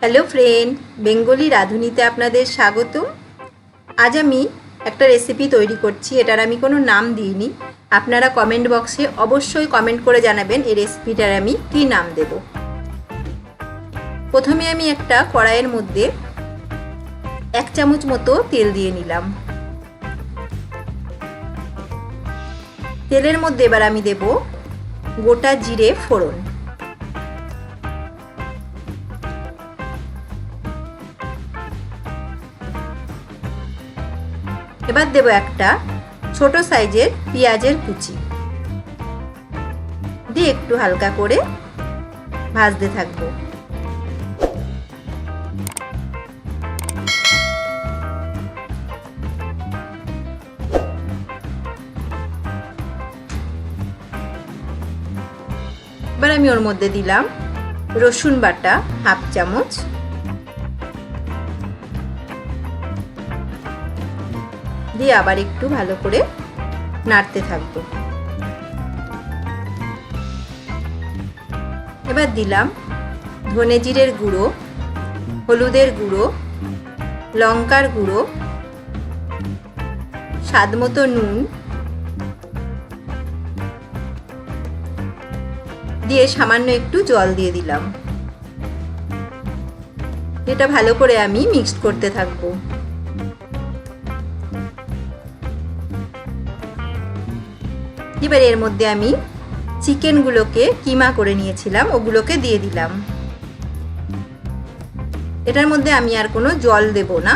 Hello friend, Bengali রাঁধুনিতে আপনাদের স্বাগতম। আজ আমি একটা রেসিপি তৈরি করছি। এটার আমি কোনো নাম দিইনি। আপনারা কমেন্ট বক্সে অবশ্যই কমেন্ট করে জানাবেন এই রেসিপিটার আমি কী নাম দেব। প্রথমে আমি একটা কড়াইয়ের মধ্যে 1 চামচ মতো তেল দিয়ে নিলাম। তেলের মধ্যে এবার আমি দেব গোটা জিরে ফোড়ন। এবার দেব একটা ছোট সাইজের পেঁয়াজের কুচি দিয়ে একটু হালকা করে ভাজতে থাকবো। এবার আমি ওর মধ্যে দিলাম রসুন বাটা 1/2 চামচ, দিয়ে আবার একটু ভালো করে নাড়তে থাকবো। এবার দিলাম ধনে জিরের গুঁড়ো, হলুদের গুঁড়ো, লঙ্কার গুঁড়ো, স্বাদ মতো নুন দিয়ে সামান্য একটু জল দিয়ে দিলাম। এটা ভালো করে আমি মিক্সড করতে থাকবো। এবার এর মধ্যে আমি চিকেনগুলোকে কিমা করে নিয়েছিলাম, ওগুলোকে দিয়ে দিলাম। এটার মধ্যে আমি আর কোনো জল দেব না,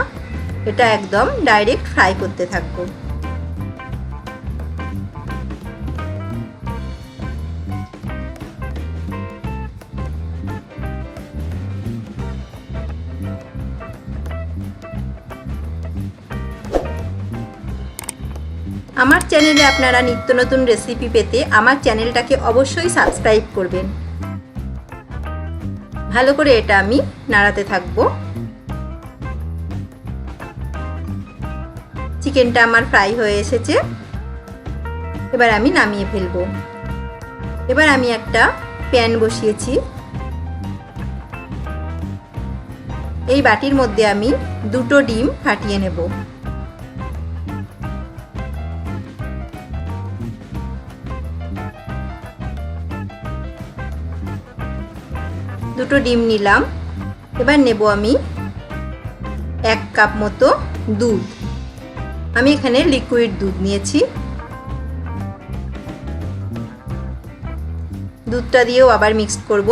এটা একদম ডাইরেক্ট ফ্রাই করতে থাকবো। আমার চ্যানেলে আপনারা নিত্য নতুন রেসিপি পেতে আমার চ্যানেলটাকে অবশ্যই সাবস্ক্রাইব করবেন। ভালো করে এটা আমি নাড়াতে থাকবো। চিকেনটা আমার ফ্রাই হয়ে এসেছে, এবার আমি নামিয়ে ফেলবো। এবার আমি একটা প্যান বসিয়েছি। এই বাটির মধ্যে আমি 2টো ডিম ফাটিয়ে নেব। দুটো ডিম নিলাম। এবার নেব আমি 1 কাপ মতো দুধ। আমি এখানে লিকুইড দুধ নিয়েছি। দুধটা দিয়েও আবার মিক্স করব।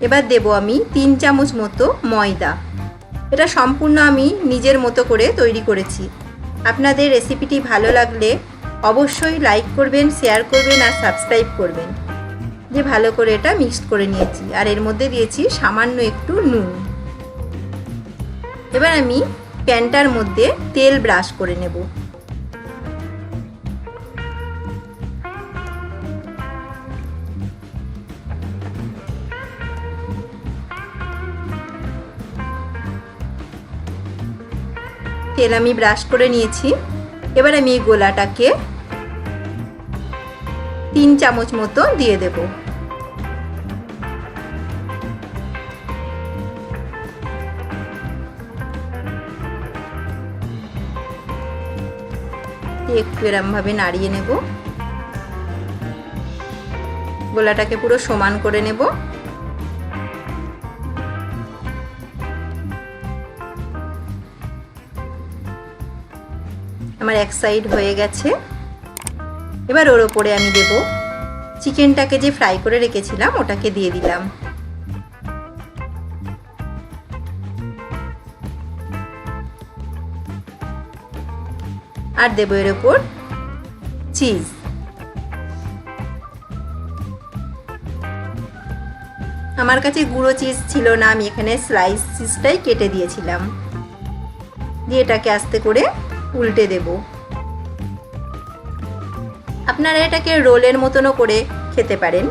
এবার দেব আমি 3 চামচ মতো ময়দা। এটা সম্পূর্ণ আমি নিজের মতো করে তৈরি করেছি। আপনাদের রেসিপিটি ভালো লাগলে অবশ্যই লাইক করবেন, শেয়ার করবেন আর সাবস্ক্রাইব করবেন। যে ভালো করে এটা মিক্সড করে নিয়েছি, আর এর মধ্যে দিয়েছি সামান্য একটু নুন। এবার আমি প্যানটার মধ্যে তেল ব্রাশ করে নেব। তেল আমি ব্রাশ করে নিয়েছি। এবার আমি এই গোলাটাকে 3 চামচ মতো দিয়ে দেব। একটু এরমভাবে নাড়িয়ে নেব। গোলাটাকে পুরো সমান করে নেব। আমার এক সাইড হয়ে গেছে। এবার ওর ওপরে আমি দেব চিকেনটাকে যে ফ্রাই করে রেখেছিলাম, ওটাকে দিয়ে দিলাম। আর দেব এর ওপর চিজ। আমার কাছে গুঁড়ো চিজ ছিল না, আমি এখানে স্লাইস চিজটাই কেটে দিয়েছিলাম। দিয়ে এটাকে আস্তে করে উল্টে দেব। আপনারা এটাকে রোলের মতনও করে খেতে পারেন।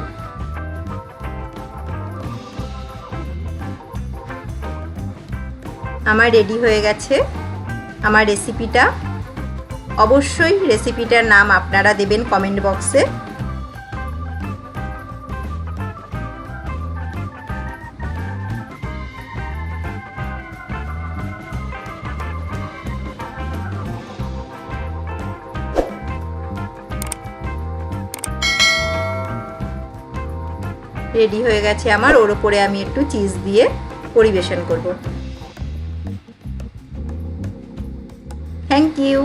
আমার রেডি হয়ে গেছে। আমার রেসিপিটা। অবশ্যই রেসিপিটার নাম আপনারা দেবেন কমেন্ট বক্সে। রেডি হয়ে গেছে আমার। ওর উপরে আমি একটু চিজ দিয়ে পরিবেশন করব। Thank you.